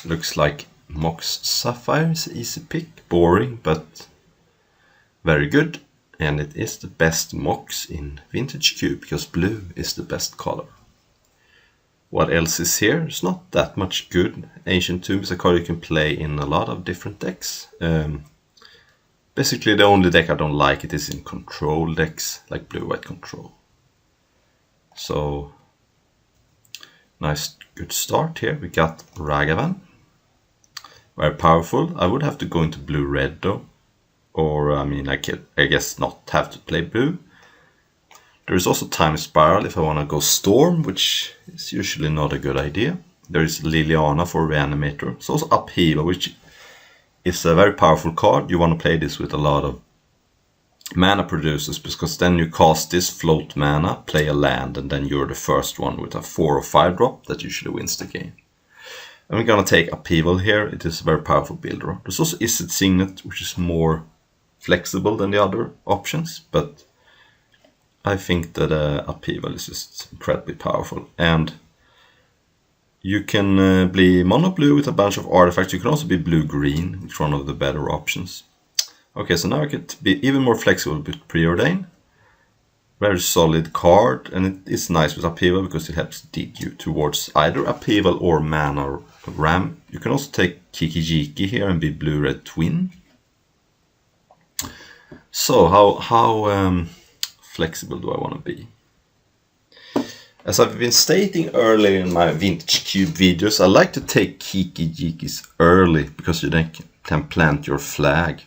Looks like Mox Sapphire is an easy pick, boring but very good. And it is the best Mox in Vintage Cube because blue is the best color. What else is here? It's not that much good. Ancient Tomb is a card you can play in a lot of different decks. Basically the only deck I don't like it is in control decks, like blue-white control. So, nice good start here. We got Ragavan. Very powerful. I would have to go into blue-red though. Or, I mean, I guess not have to play blue. There is also Time Spiral if I want to go Storm, which is usually not a good idea. There is Liliana for Reanimator. It's also Upheaval, which is a very powerful card. You want to play this with a lot of mana producers, because then you cast this, float mana, play a land, and then you're the first one with a 4 or 5 drop that usually wins the game. And we're going to take Upheaval here. It is a very powerful builder. There's also Izzet Signet, which is more flexible than the other options, but I think that Upheaval is just incredibly powerful. And you can be mono blue with a bunch of artifacts. You can also be blue-green, which is one of the better options. Okay, so now I get to be even more flexible with Preordain. Very solid card, and it is nice with Upheaval because it helps dig you towards either Upheaval or Mana or Ram. You can also take Kiki-Jiki here and be blue-red twin. So how flexible do I want to be? As I've been stating earlier in my Vintage Cube videos, I like to take Kiki-Jikis early because you then can plant your flag.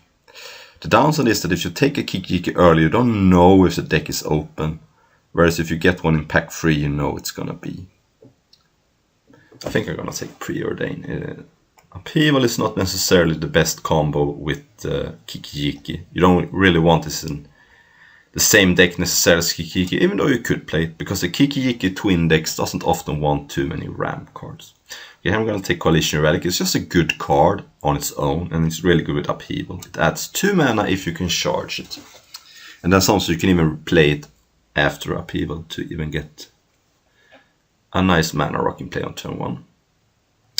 The downside is that if you take a Kiki-Jiki early, you don't know if the deck is open. Whereas if you get one in pack 3, you know it's gonna be. I think I'm gonna take Preordain. Upheaval is not necessarily the best combo with Kiki-Jiki. You don't really want this in the same deck necessarily as Kiki-Jiki, even though you could play it, because the Kiki-Jiki twin decks doesn't often want too many ramp cards. Okay, I'm going to take Coalition Relic. It's just a good card on its own, and it's really good with Upheaval. It adds 2 mana if you can charge it. And then sometimes you can even play it after Upheaval to even get a nice mana rock in play on turn 1.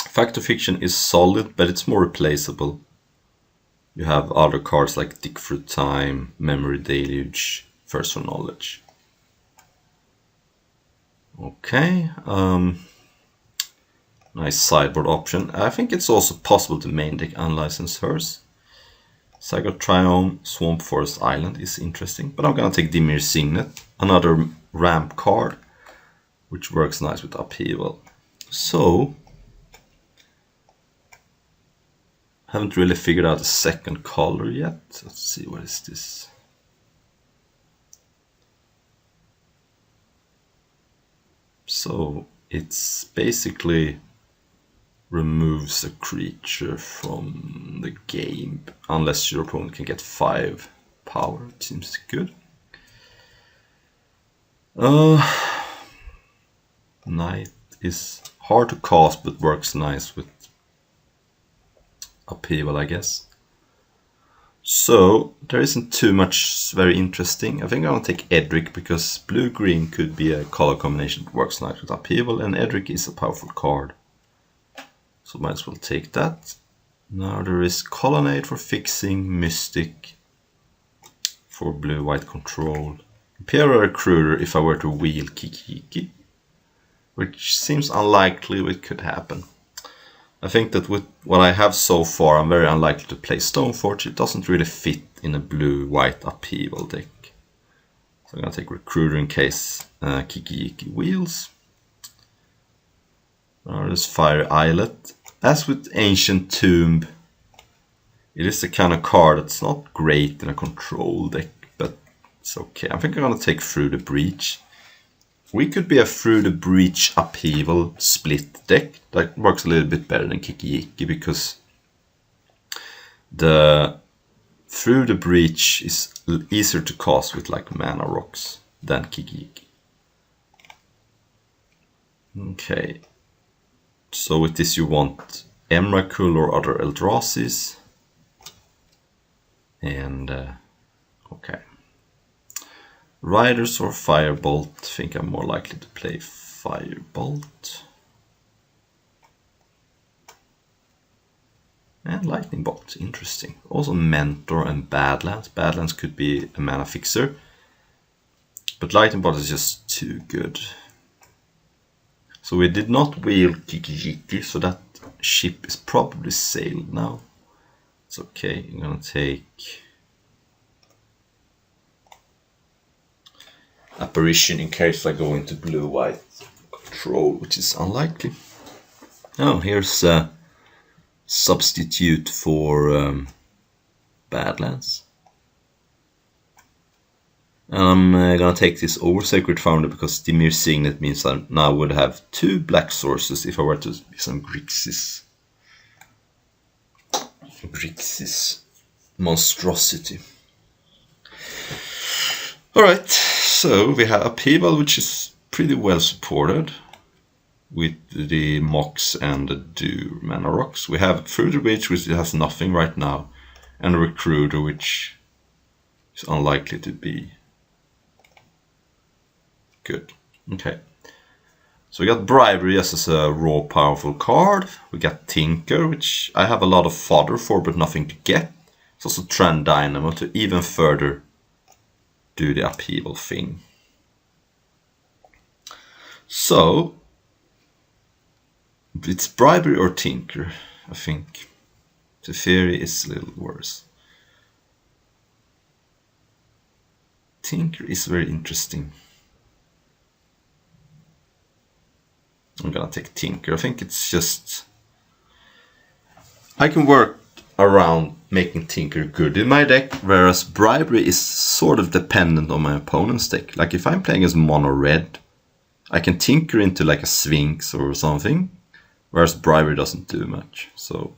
Fact of Fiction is solid, but it's more replaceable. You have other cards like Dig Through Time, Memory Deluge, Thirst for Knowledge. Okay, nice sideboard option. I think it's also possible to main deck Unlicensed Hearse. Saga Triome, Swamp Forest Island is interesting, but I'm gonna take Dimir Signet, another ramp card, which works nice with Upheaval. So, haven't really figured out the second color yet. Let's see, what is this? So it's basically removes a creature from the game unless your opponent can get 5 power. It seems good. Knight is hard to cast but works nice with Upheaval, I guess. So there isn't too much very interesting. I think I'm gonna take Edric because blue-green could be a color combination that works nice with Upheaval, and Edric is a powerful card. So might as well take that. Now there is Colonnade for fixing, Mystic for blue-white control, Imperial Recruiter if I were to wheel Kiki-Jiki, which seems unlikely, but it could happen. I think that with what I have so far, I'm very unlikely to play Stoneforge. It doesn't really fit in a blue-white Upheaval deck. So I'm going to take Recruiter in case Kiki-Jiki wheels. Now there's Fire Islet. As with Ancient Tomb, it is the kind of card that's not great in a control deck, but it's okay. I think I'm going to take Through the Breach. We could be a Through the Breach Upheaval split deck that works a little bit better than Kiki-Jiki because the Through the Breach is easier to cast with like mana rocks than Kiki-Jiki. Okay, so with this you want Emrakul or other Eldrazi's, and okay. Riders or Firebolt. I think I'm more likely to play Firebolt. And Lightning Bolt, interesting. Also Mentor and Badlands. Badlands could be a mana fixer. But Lightning Bolt is just too good. So we did not wheel Kiki-Jiki, so that ship is probably sailed now. It's okay, I'm gonna take Apparition in case I go into blue-white control, which is unlikely. Oh, here's a substitute for Badlands. I'm gonna take this over Sacred Founder because Dimir Signet means I now would have 2 black sources if I were to be some Grixis. Grixis monstrosity. Alright, so we have Upheaval, which is pretty well supported with the Mox and the Do Mana Rocks. We have Fruiter Beach, which has nothing right now, and a Recruiter, which is unlikely to be good. Okay. So we got Bribery as a raw powerful card. We got Tinker, which I have a lot of fodder for but nothing to get. It's also Trend Dynamo to even further do the upheaval thing. So it's Bribery or Tinker, I think. Teferi is a little worse. Tinker is very interesting. I'm gonna take Tinker. I think it's just... I can work around making Tinker good in my deck, whereas Bribery is sort of dependent on my opponent's deck. Like if I'm playing as mono red, I can Tinker into like a Sphinx or something, whereas Bribery doesn't do much. So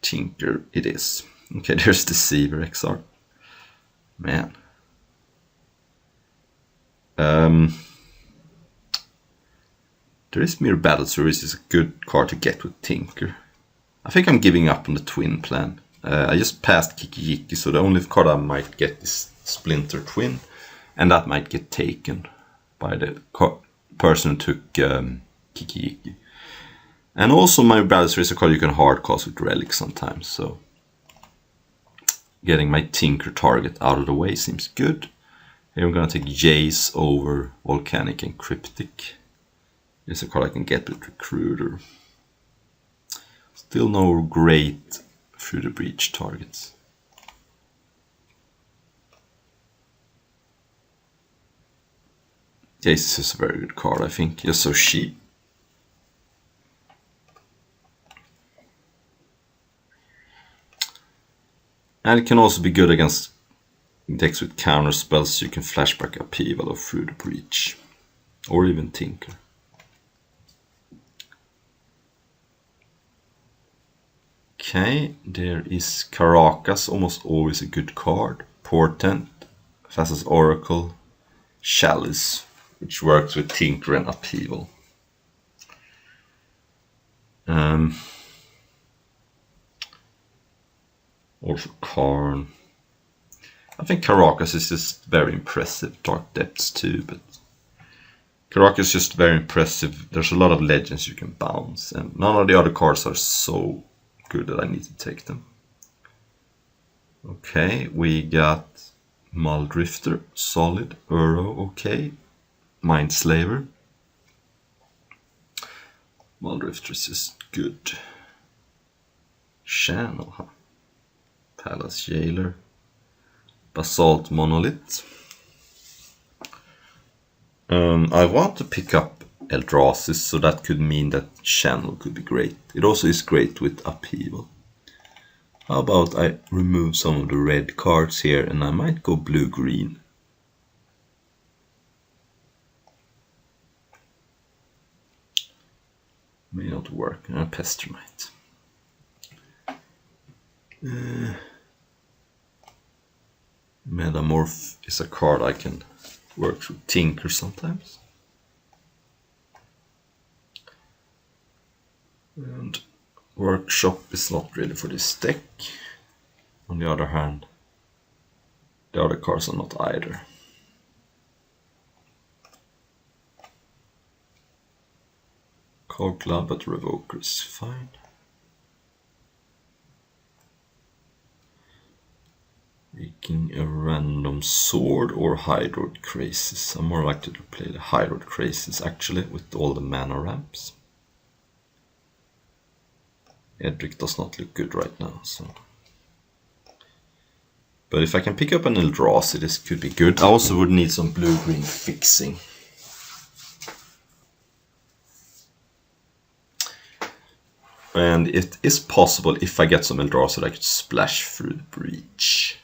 Tinker it is. Okay, there's Deceiver XR. Man. There is Mere Battle Service is a good card to get with Tinker. I think I'm giving up on the Twin plan. I just passed Kiki-Jiki, so the only card I might get is Splinter Twin, and that might get taken by the person who took Kiki-Jiki. And also my Battle Service is a card you can hardcast with Relic sometimes, so getting my Tinker target out of the way seems good. Here I'm gonna take Jace over Volcanic and Cryptic. It's a card I can get with Recruiter. Still no great Through the Breach targets. Jace is a very good card, I think. Just so cheap. And it can also be good against decks with counter spells, so you can flashback Upheaval or Through the Breach. Or even Tinker. Okay, there is Caracas, almost always a good card. Portent, Thassa's Oracle, Chalice, which works with Tinker and Upheaval. Also Karn. I think Caracas is just very impressive. Dark Depths too, but Caracas is just very impressive. There's a lot of legends you can bounce, and none of the other cards are so good that I need to take them. Okay, we got Muldrifter, solid. Uro, okay. Mindslaver. Muldrifter is just good. Channel, huh? Palace Jailer. Basalt Monolith. I want to pick up Eldrasis, so that could mean that Channel could be great. It also is great with Upheaval. How about I remove some of the red cards here and I might go blue-green. May not work. Pestermite. Metamorph is a card I can work through Tinker sometimes. And Workshop is not really for this deck. On the other hand, the other cards are not either. Call Club at Revoker is fine. Making a random sword or Hydroid Crazes. I'm more likely to play the Hydroid Crazes actually with all the mana ramps. Edric does not look good right now, so. But if I can pick up an Eldrazi, this could be good. I also would need some blue-green fixing. And it is possible, if I get some Eldrazi, that I could splash through the breach.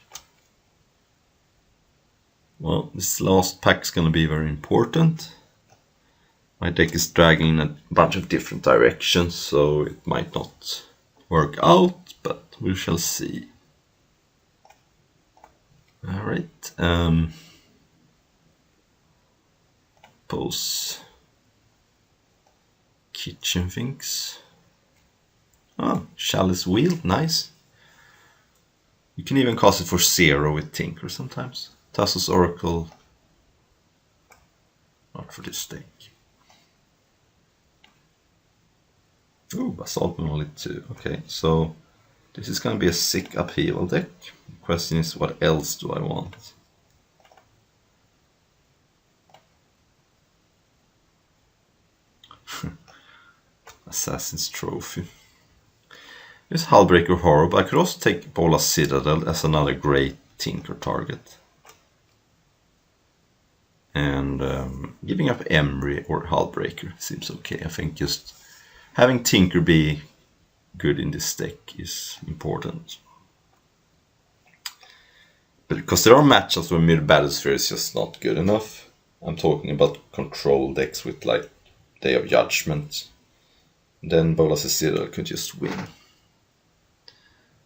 Well, this last pack is going to be very important. My deck is dragging in a bunch of different directions, so it might not work out, but we shall see. Alright. Pose kitchen things. Oh, Chalice Wheel, nice. You can even cast it for 0 with Tinker sometimes. Thassa's Oracle, not for this deck. Ooh, Basalt Monolith too. Okay, so this is going to be a sick upheaval deck. The question is, what else do I want? Assassin's Trophy. This Hullbreaker Horror, but I could also take Bolas Citadel as another great Tinker target. And giving up Emry or Hullbreaker seems okay. I think just having Tinker be good in this deck is important. But because there are matchups where Mirror Battlesphere is just not good enough. I'm talking about control decks with like Day of Judgment. Then Bolas Citadel could just win.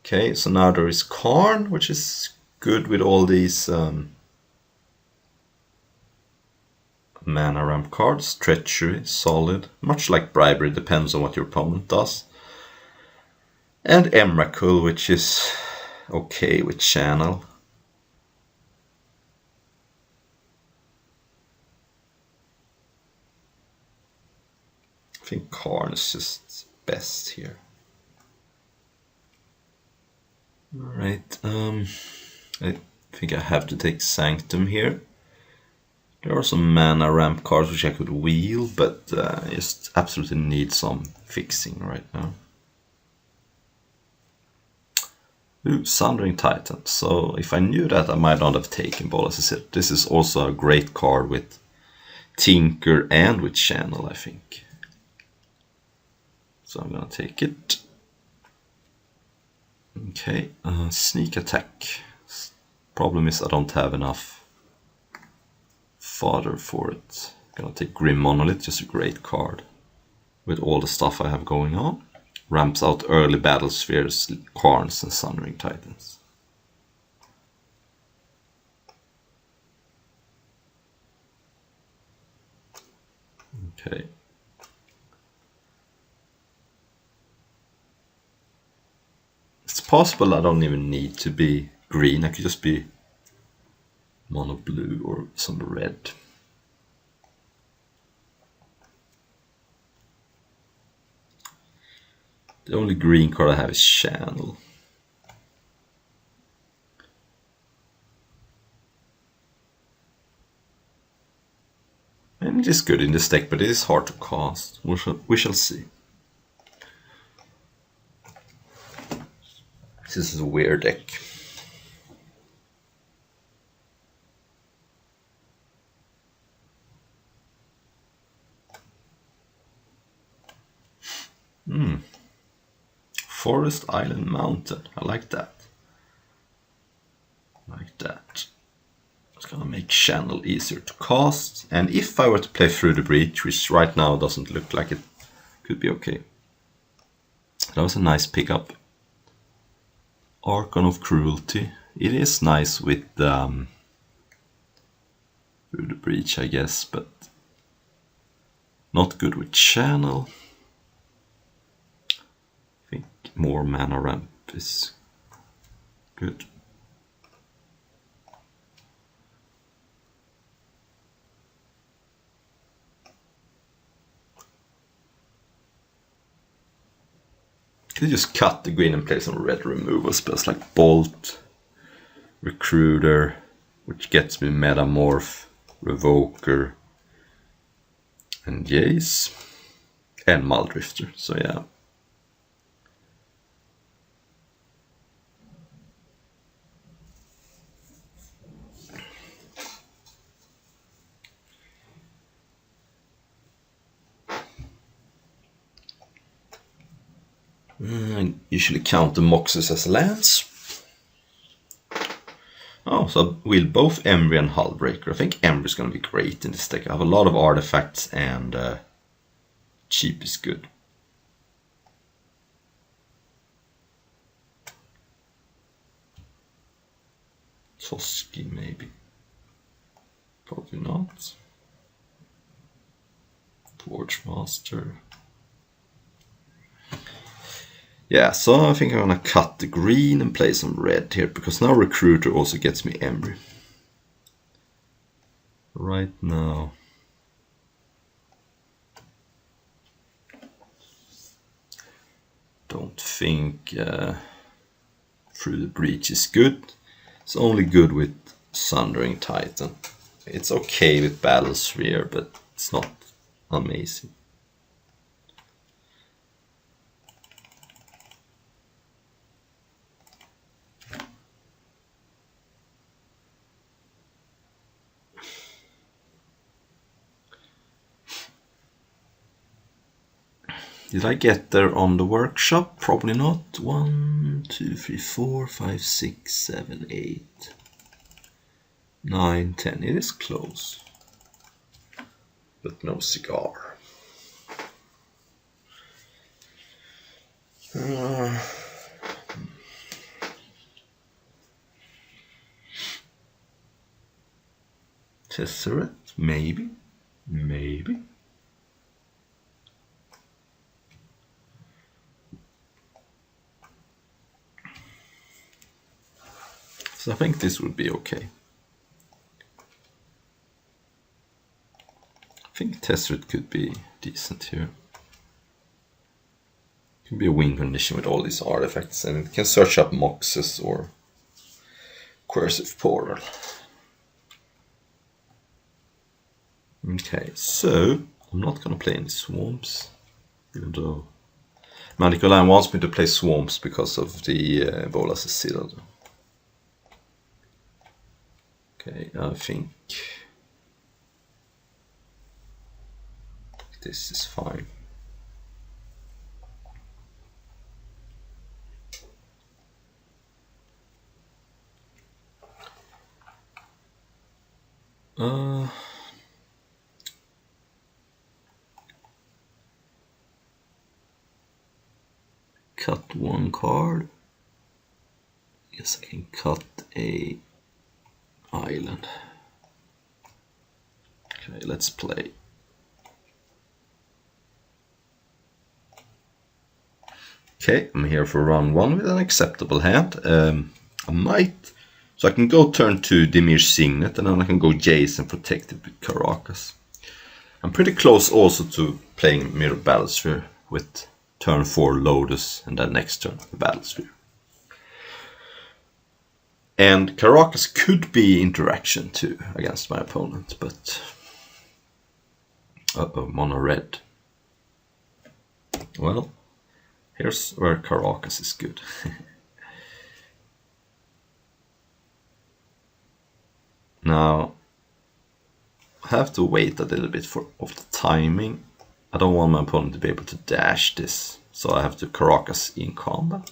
Okay, so now there is Karn, which is good with all these mana ramp cards. Treachery, solid. Much like Bribery, depends on what your opponent does. And Emrakul, which is okay with Channel. I think Karn is just best here. Alright, I think I have to take Sanctum here. There are some mana ramp cards which I could wheel, but I just absolutely need some fixing right now. Ooh, Sundering Titan. So if I knew that, I might not have taken Bolas Citadel. This is also a great card with Tinker and with Channel, I think. So I'm gonna take it. Okay, Sneak Attack. Problem is I don't have enough fodder for it. I'm gonna take Grim Monolith, just a great card with all the stuff I have going on. Ramps out early battle spheres, Karns and Sundering Titans. Okay. It's possible I don't even need to be green, I could just be mono blue or some red. The only green card I have is Channel. And it is good in this deck, but it is hard to cast. We shall see. This is a weird deck. Forest Island Mountain. I like that. Like that. It's gonna make Channel easier to cast. And if I were to play Through the Breach, which right now doesn't look like it, could be okay. That was a nice pickup. Archon of Cruelty. It is nice with Through the Breach, I guess, but not good with Channel. I think more mana ramp is good. Could just cut the green and play some red removal spells like Bolt, Recruiter, which gets me Metamorph, Revoker, and Jace, and Muldrifter, so yeah. I usually count the Moxes as lands. Oh, so we'll both Emry and Hullbreaker. I think Emry's going to be great in this deck. I have a lot of artifacts and cheap is good. Toski maybe. Probably not. Torchmaster. Yeah, so I think I'm gonna cut the green and play some red here, because now Recruiter also gets me Emry. Right now. Don't think Through the Breach is good. It's only good with Sundering Titan. It's okay with Battlesphere, but it's not amazing. Did I get there on the workshop? Probably not. 1, 2, 3, 4, 5, 6, 7, 8, 9, 10. It is close. But no cigar. Tesseract? Maybe. Maybe. So I think this would be okay. I think Tesseract could be decent here. It can be a win condition with all these artifacts, and it can search up Moxes or Coercive Portal. Okay, so I'm not gonna play any swamps, even though Magical Line wants me to play swamps because of the Bolas Citadel. Okay, I think this is fine. Cut one card. Yes, I can cut a island. Okay, let's play. Okay, I'm here for round 1 with an acceptable hand. I might, so I can go turn 2 Dimir's Signet, and then I can go Jace and protect it with Karakas. I'm pretty close also to playing Mirror Battlesphere with turn 4 Lotus and then next turn Battlesphere. And Karakas could be interaction too against my opponent, but mono red. Well, here's where Karakas is good. Now, I have to wait a little bit of the timing. I don't want my opponent to be able to dash this, so I have to Karakas in combat.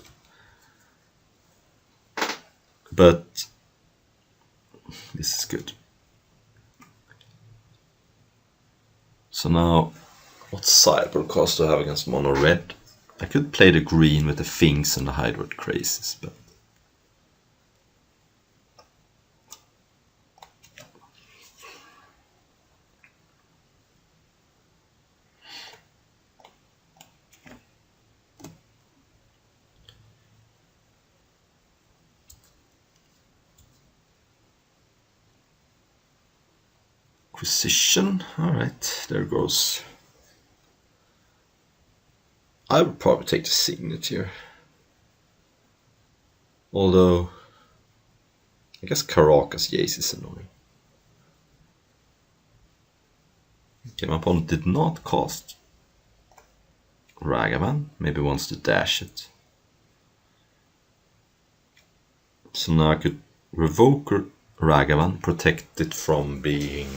But this is good. So now, what sideboard cost do I have against mono red? I could play the green with the Finks and the Hydroid Crazes, but Acquisition. Alright, there goes. I would probably take the Signet here. Although I guess Caracas Jace is annoying. Okay, my opponent did not cast Ragavan. Maybe wants to dash it. So now I could revoke Ragavan, protect it from being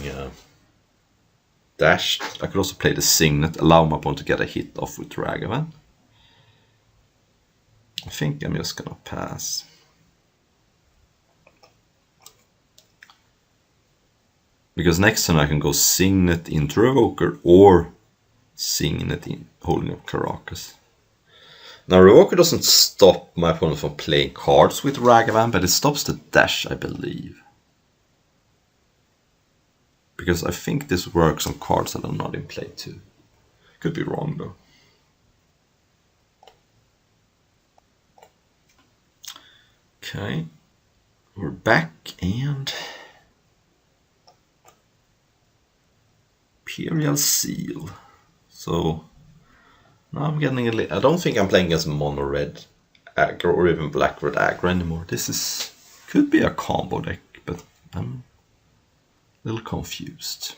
dashed. I could also play the Signet, allow my opponent to get a hit off with Ragavan. I think I'm just gonna pass. Because next turn I can go Signet into Revoker or Signet in holding up Caracas. Now Revoker doesn't stop my opponent from playing cards with Ragavan, but it stops the dash, I believe. Because I think this works on cards that are not in play too. Could be wrong though. Okay, we're back and Imperial Seal. So now I'm getting a little. I don't think I'm playing as mono red aggro or even black red aggro anymore. This could be a combo deck, but I'm a little confused.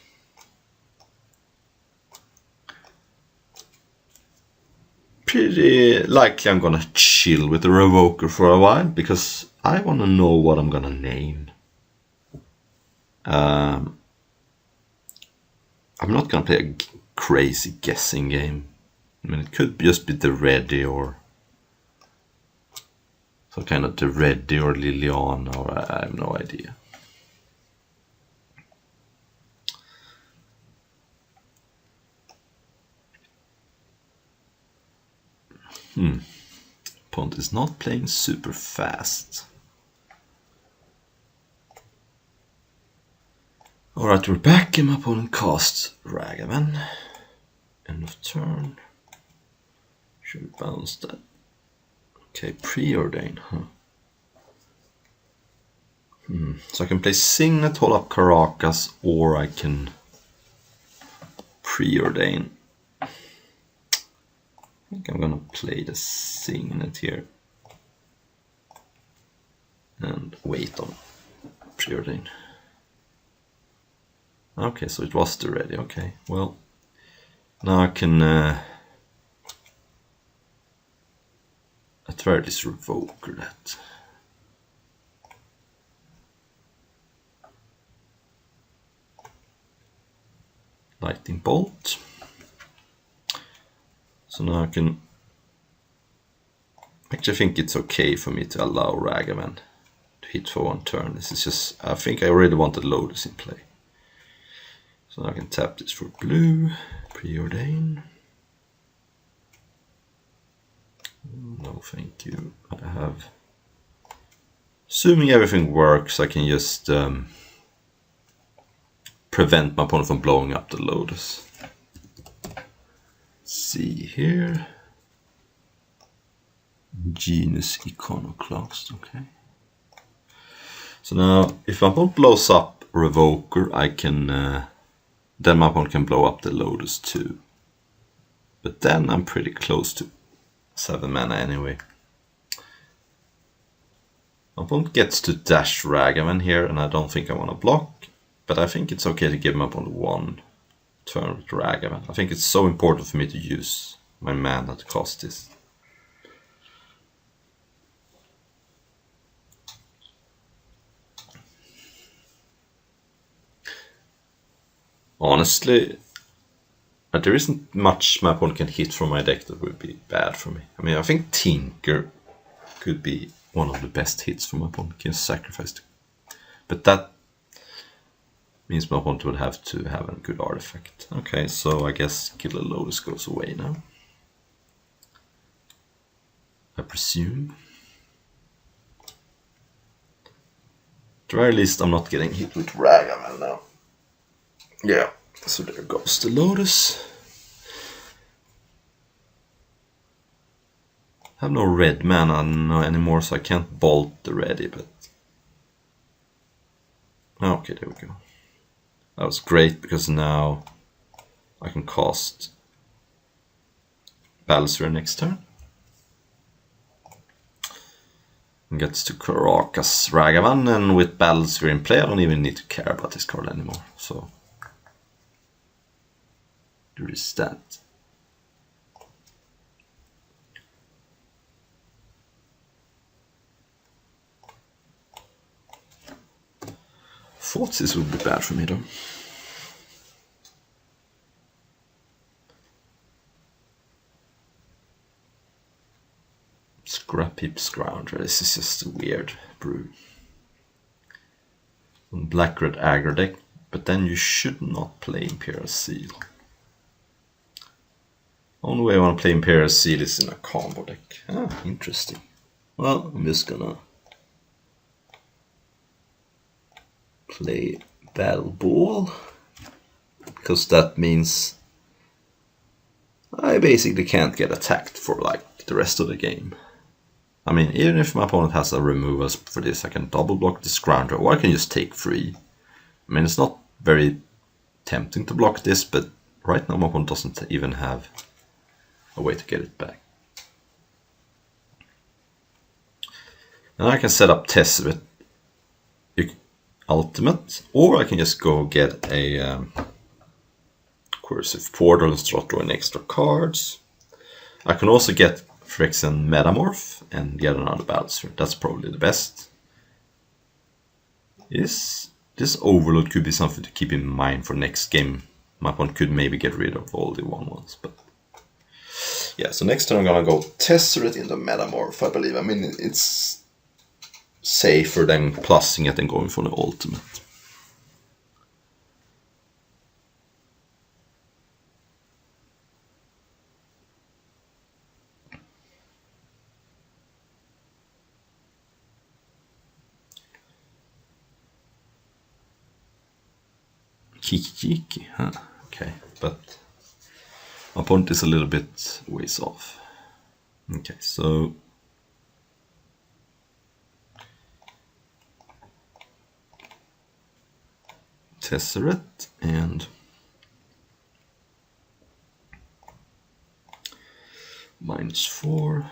Pretty likely I'm gonna chill with the Revoker for a while because I wanna know what I'm gonna name. I'm not gonna play a crazy guessing game. I mean, it could just be the Ready or some kind of the Ready or Liliana, or I have no idea. Opponent is not playing super fast. Alright, we're back and my opponent casts Ragavan. End of turn. Should bounce that. Okay, preordain, huh? So I can play Signet, hold up Caracas, or I can preordain. I think I'm gonna play the Signet here. And wait on preordain. Okay, so it was the Ready. Okay, well, now I can at very least Revoker that. Lightning Bolt. So now I can actually think it's okay for me to allow Ragavan to hit for one turn. This is just, I think I really wanted Lotus in play. So I can tap this for blue, preordain. No, thank you. I have, assuming everything works, I can just prevent my opponent from blowing up the Lotus. Let's see here. Genus Iconoclast, okay. So now, if my opponent blows up Revoker, I can then my opponent can blow up the Lotus too. But then I'm pretty close to 7 mana anyway. My opponent gets to dash Ragavan here, and I don't think I want to block. But I think it's okay to give my opponent one turn with Ragavan. I think it's so important for me to use my mana to cast this. Honestly, there isn't much my opponent can hit from my deck that would be bad for me. I mean, I think Tinker could be one of the best hits for my opponent. Can sacrifice it. But that means my opponent would have to have a good artifact. Okay, so I guess Killer Lotus goes away now. I presume. At the very least, I'm not getting hit with Ragavan now. Yeah, so there goes the Lotus. I have no red mana anymore, so I can't bolt the Ready, but... Okay, there we go. That was great, because now I can cast Balancer next turn. Gets to Caracas Ragavan, and with Battlesphere in play I don't even need to care about this card anymore, so there is that. Thought this would be bad for me though. Scrap Heap Scrounger, this is just a weird brew. Black Red aggro deck, but then you should not play Imperial Seal. Only way I want to play Imperial Seal is in a combo deck. Ah, interesting. Well, I'm just gonna play Battle Ball, because that means I basically can't get attacked for like the rest of the game. I mean, even if my opponent has a removal for this, I can double block the Scrounger, or I can just take 3. I mean, it's not very tempting to block this, but right now my opponent doesn't even have a way to get it back. And I can set up Tezzeret Ultimate, or I can just go get a Cursive Portal and start drawing extra cards. I can also get Phyrexian Metamorph and get another Battlesphere. That's probably the best. This Overload could be something to keep in mind for next game. My opponent could maybe get rid of all the 1/1s, but yeah. So next turn I'm gonna go Tezzeret in the Metamorph, I believe. I mean, it's safer than plussing it and going for the ultimate. Kiki, huh? Okay, but my opponent is a little bit ways off. Okay, so Tezzeret and -4.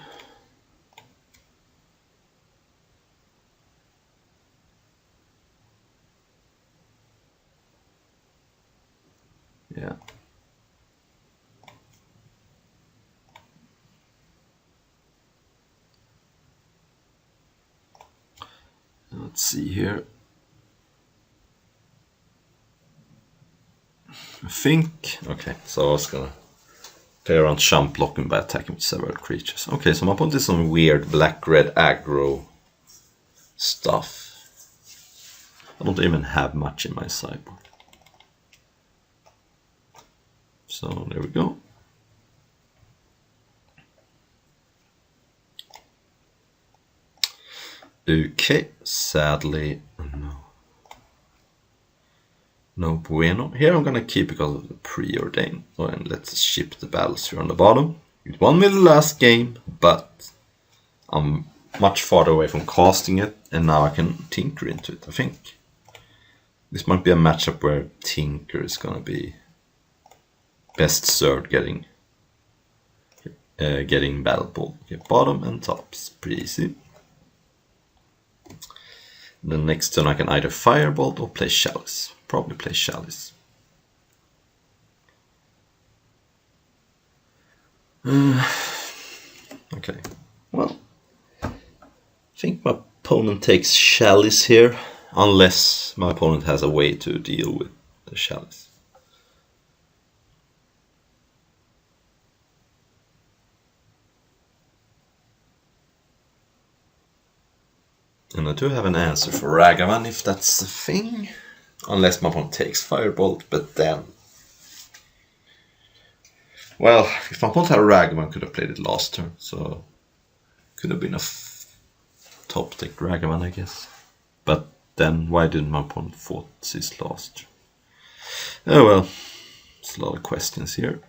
Yeah. Let's see here. I think, okay, so I was gonna play around chump blocking by attacking with several creatures. Okay, so my opponent is some weird black-red aggro stuff. I don't even have much in my sideboard. So there we go. Okay, sadly, no bueno. Here I'm gonna keep because of the preordained. Oh, and let's ship the Battlesphere on the bottom. It won me the last game, but I'm much farther away from casting it, and now I can tinker into it, I think. This might be a matchup where Tinker is gonna be best served getting Battle Ball. Okay, bottom and tops, pretty easy. The next turn I can either Firebolt or play Chalice. Probably play Chalice. Okay, well, I think my opponent takes Chalice here, unless my opponent has a way to deal with the Chalice. And I do have an answer for Ragavan if that's the thing. Unless my opponent takes Firebolt, but then... Well, if my opponent had a Ragavan, I could have played it last turn, so... Could have been a top deck Ragavan, I guess. But then, why didn't my opponent fought this last turn? Oh well, there's a lot of questions here.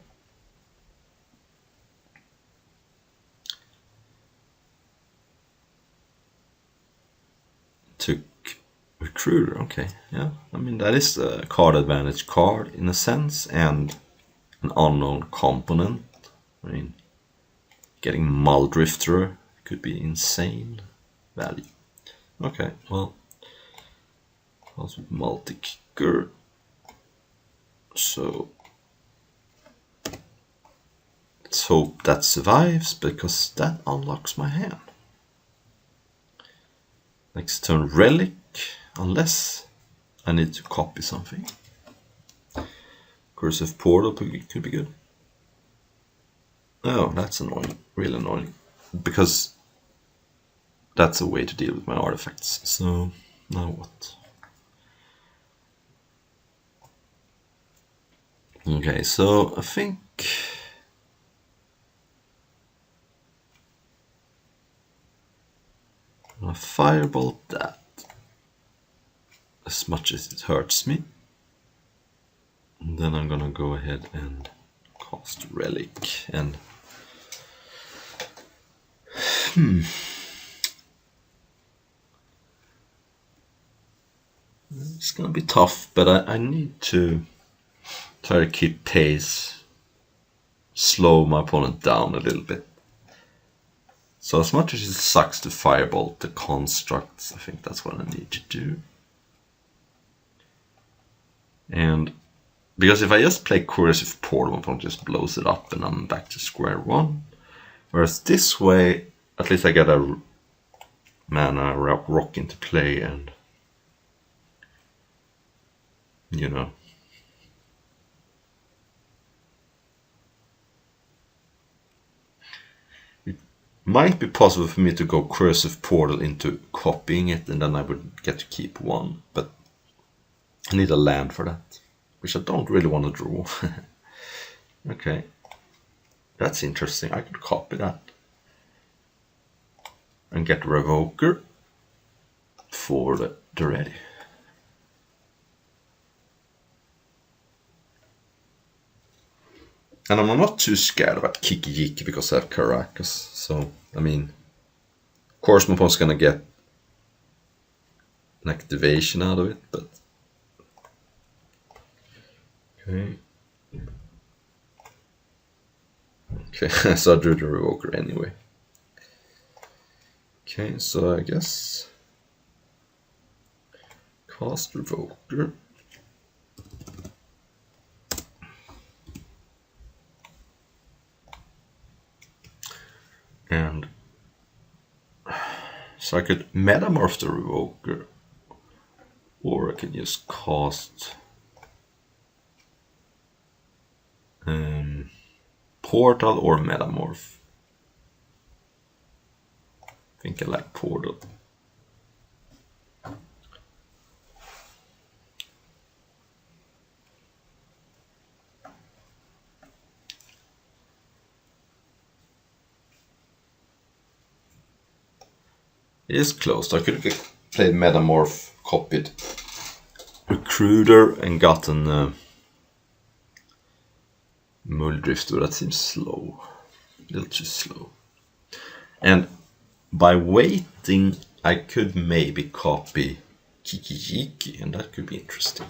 Took Recruiter, okay, yeah. I mean, that is a card advantage card in a sense, and an unknown component. I mean, getting Muldrifter could be insane. value. Okay, well, also multi-kicker. So let's hope that survives, because that unlocks my hand. Next turn, relic, unless I need to copy something. Cursive portal could be good. Oh, that's annoying, really annoying, because that's a way to deal with my artifacts. So now what? Okay, so I think I'm gonna firebolt that as much as it hurts me. And then I'm gonna go ahead and cast relic and it's gonna be tough, but I need to try to keep pace, slow my opponent down a little bit. So as much as it sucks to firebolt the constructs, I think that's what I need to do. And because if I just play Cursive Portal, my opponent just blows it up and I'm back to square one. Whereas this way, at least I get a mana rock into play and, you know. It might be possible for me to go Cursive Portal into copying it, and then I would get to keep one, but I need a land for that, which I don't really want to draw. Okay, that's interesting. I could copy that and get Revoker for the ready. And I'm not too scared about Kiki-Jiki because I have Caracas. So, I mean, of course my opponent's gonna get an activation out of it, but... Okay. Okay, so I drew the Revoker anyway. Okay, so I guess... Cast Revoker. And so I could metamorph the Revoker, or I can just cast Portal or Metamorph. I think I like Portal. It is closed. I could have played Metamorph, copied Recruiter, and gotten Muldrift, but that seems slow. A little too slow. And by waiting, I could maybe copy Kiki-Jiki, and that could be interesting.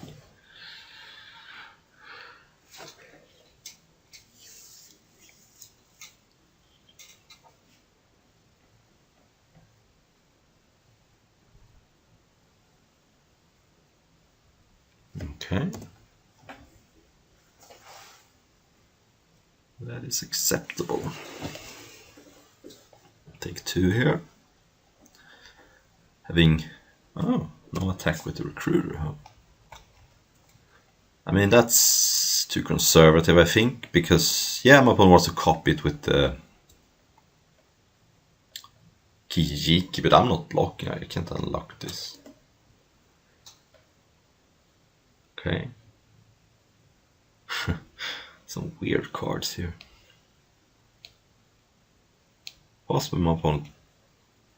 Okay. That is acceptable. Take 2 here. Having... Oh, no attack with the Recruiter, huh? I mean, that's too conservative, I think, because, yeah, my opponent wants to copy it with the Kiki-Jiki, but I'm not blocking. I can't unlock this. Okay. Some weird cards here. Possibly my opponent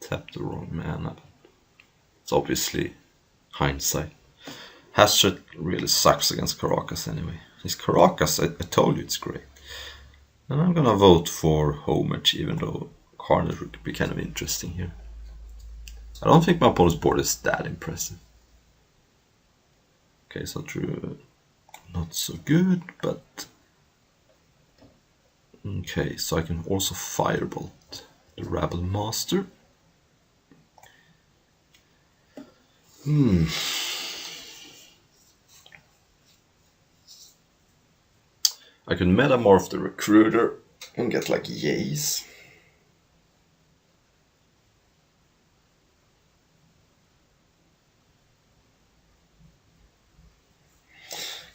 tapped the wrong mana. It's obviously hindsight. Hastret really sucks against Caracas anyway. His Caracas, I told you it's great. And I'm gonna vote for Homage, even though Carnage would be kind of interesting here. I don't think my opponent's board is that impressive. Okay, so Drew, not so good, but... Okay, so I can also Firebolt the Rabble Master. I could metamorph the recruiter and get like Jace.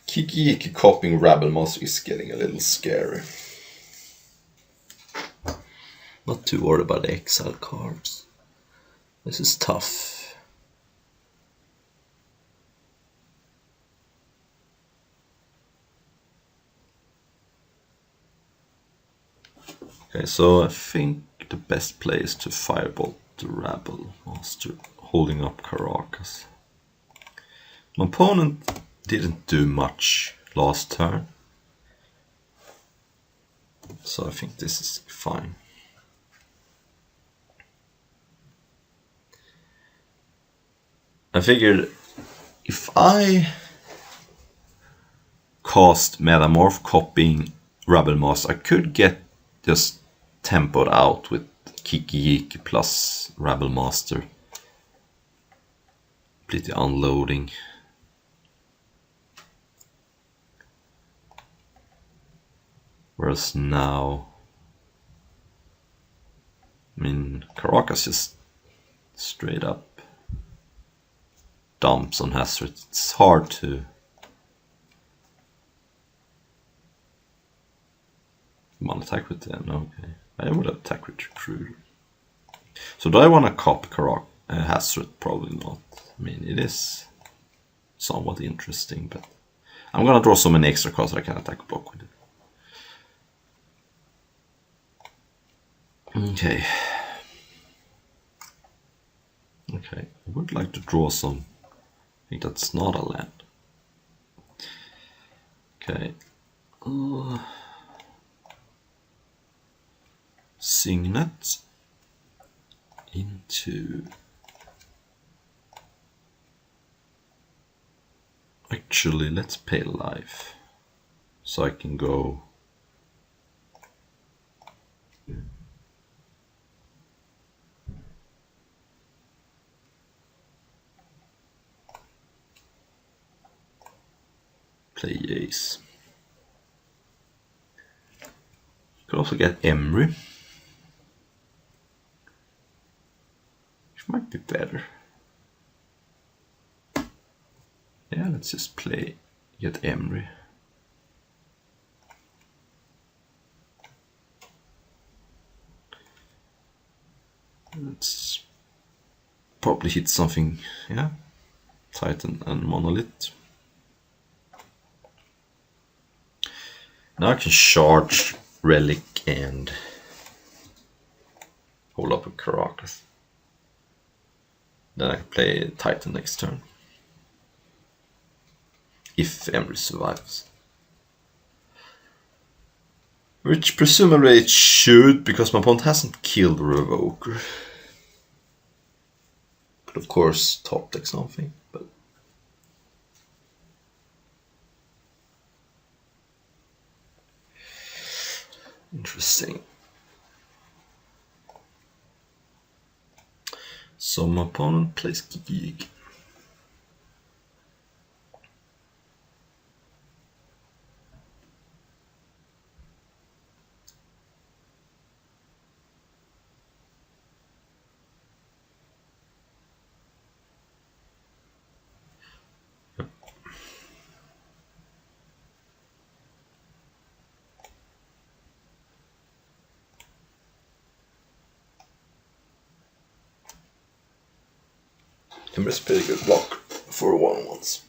Kiki copying Rabblemaster is getting a little scary. Not too worried about the exile cards. This is tough. Okay, so I think the best play is to firebolt the Rabblemaster, holding up Caracas. My opponent didn't do much last turn, so I think this is fine. I figured if I cast Metamorph copying Rabblemaster, I could get just tempoed out with Kiki plus Rabblemaster. Completely unloading. Whereas now, I mean, Caracas just straight up dumps on Hazoret. It's hard to want to attack with them. Okay, I would attack with Recruiter. So do I want to cop Hazoret? Probably not. I mean, it is somewhat interesting, but I'm gonna draw so many extra cards that I can attack block with it. Okay. Okay, I would like to draw some. I think that's not a land. Okay. Signet into. Actually, let's pay life so I can go. Play Jace. Could also get Emry, which might be better. Yeah, let's just get Emry. Let's probably hit something, yeah, Titan and Monolith. Now I can charge Relic and hold up a Caracas. Then I can play Titan next turn. If Emry survives. Which presumably it should, because my opponent hasn't killed Revoker. But of course, top deck something. But interesting. So my opponent plays Kiki. Emry's a pretty good block for 1-1s.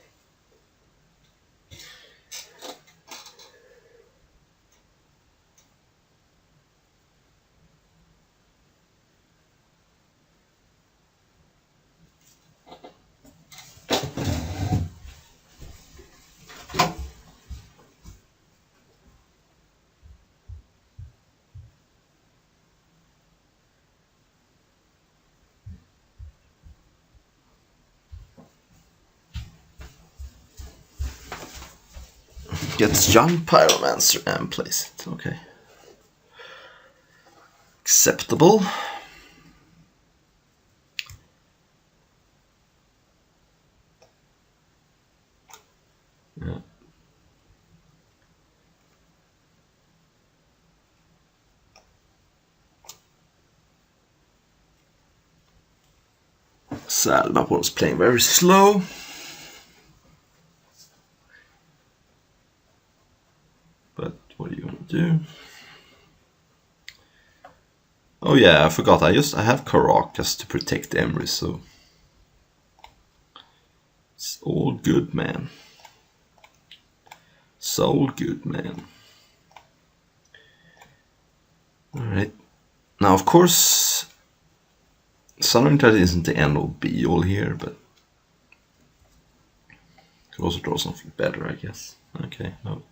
Gets Young Pyromancer and plays it. Okay. Acceptable. Sad, my opponent's playing very slow. But what are you gonna do? Oh yeah, I forgot. I have Caracas to protect Emery, so it's all good, man. It's all good, man. All right. Now, of course, Southern Tide isn't the end all be all here, but could also draw something better, I guess. Okay, no.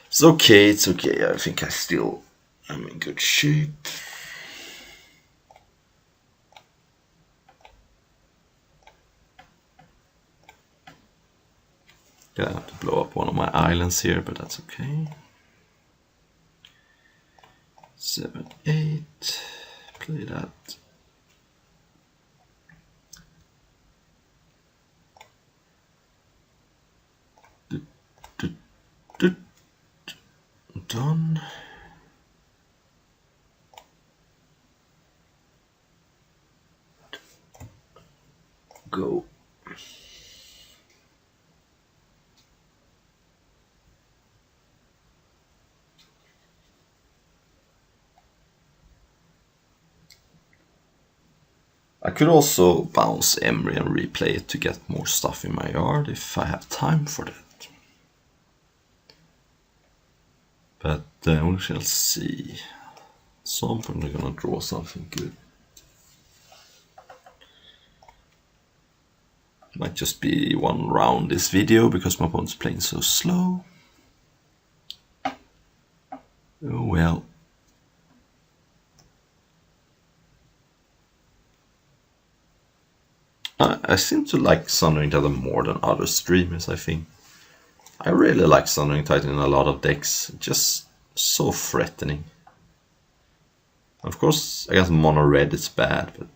It's okay, it's okay. I think I still am in good shape. Gonna have to blow up one of my islands here, but that's okay. 7, 8. Play that. Done. Go. I could also bounce Emery and replay it to get more stuff in my yard if I have time for that. But we shall see. Some point I'm gonna draw something good. Might just be one round this video because my opponent's playing so slow. Oh well. I seem to like Sundering Titan more than other streamers, I think. I really like Sundering Titan in a lot of decks, just so threatening. Of course, I guess mono red is bad, but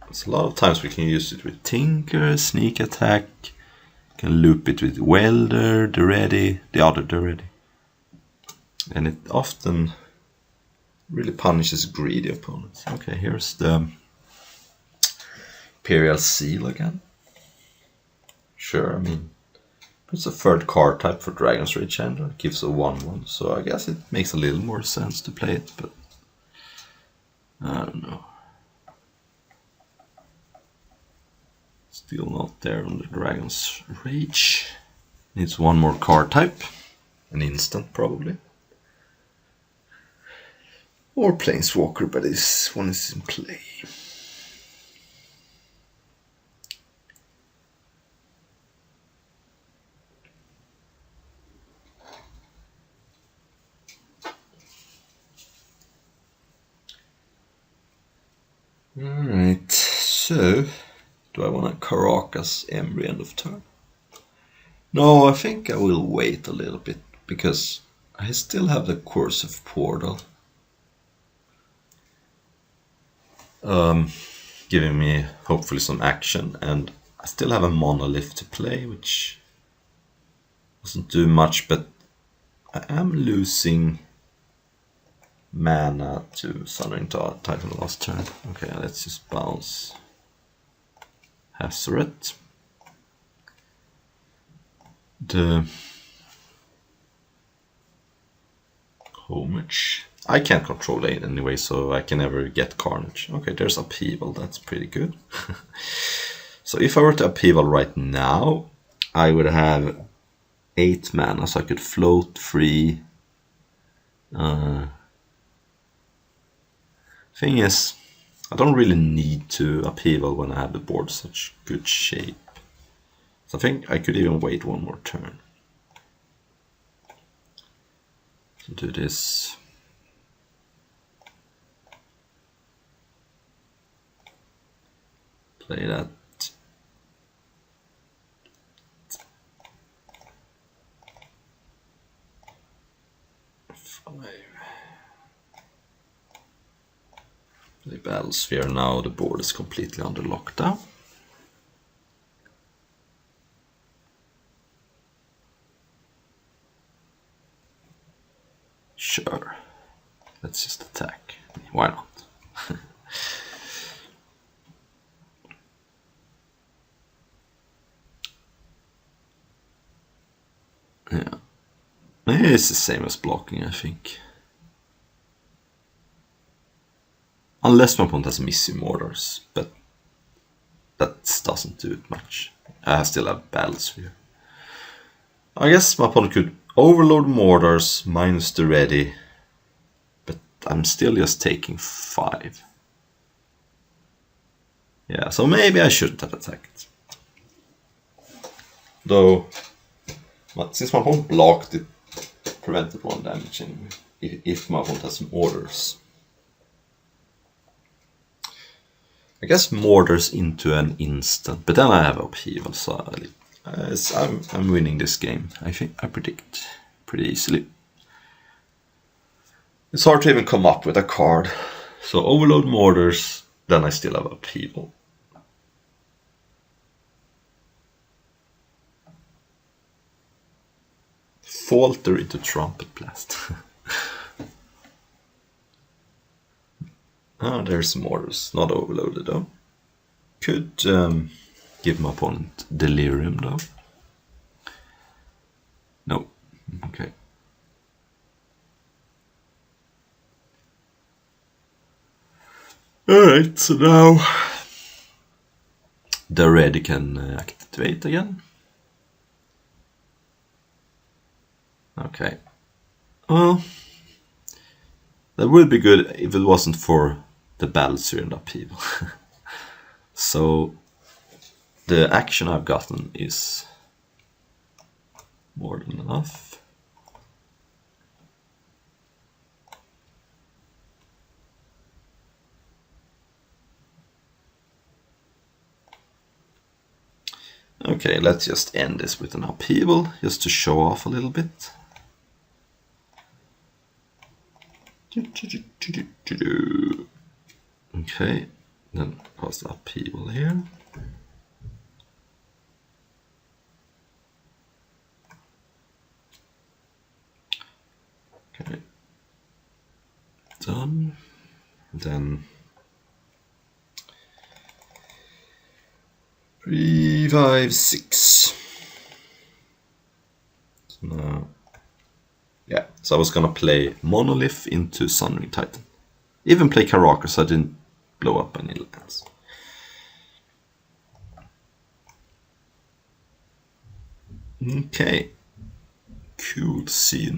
it's a lot of times we can use it with Tinker, Sneak Attack, can loop it with Welder, the other Ready. And it often really punishes greedy opponents. Okay, here's the Imperial Seal again. Sure, I mean, it's a third card type for Dragon's Rage Handler. It gives a 1/1, so I guess it makes a little more sense to play it, but I don't know. Still not there on the Dragon's Rage. Needs one more card type. An instant, probably. Or Planeswalker, but this one is in play. Alright, so do I want to Caracas Emery end of turn? No, I think I will wait a little bit because I still have the Cursive Portal. Giving me hopefully some action, and I still have a Monolith to play, which doesn't do much, but I am losing mana to Sundering Titan last turn. Okay, let's just bounce Hazoret. The Homage. I can't control it anyway, so I can never get Carnage. Okay, there's Upheaval, that's pretty good. So if I were to Upheaval right now, I would have 8 mana, so I could float free. Thing is, I don't really need to Upheaval when I have the board such good shape. So I think I could even wait one more turn. So do this. Play that. Play Battlesphere now, the board is completely under lockdown. Sure, let's just attack. Why not? It's the same as blocking, I think. Unless my opponent has missing mortars, but that doesn't do it much. I still have Battlesphere. I guess my opponent could overload mortars minus the ready, but I'm still just taking 5. Yeah, so maybe I shouldn't have attacked. Though, since my opponent blocked, it prevented 1 damage anyway, if my opponent has some orders. I guess mortars into an instant, but then I have upheaval, so I'm winning this game. I think I predict pretty easily. It's hard to even come up with a card. So overload mortars, then I still have upheaval. Falter into Trumpet Blast. Oh, there's mortars, not overloaded though. Could give my opponent Delirium though. No, okay. Alright, so now the ready can activate again. Okay. Well, that would be good if it wasn't for the Battlesphere and upheaval. So the action I've gotten is more than enough. Okay, let's just end this with an upheaval, just to show off a little bit. Okay, then cast upheaval here. Okay, done. Then 3, 5, 6. So now, yeah, so I was gonna play Monolith into Sunring Titan. Even play Karakas, so I didn't blow up any lands. Okay, cool, see you next.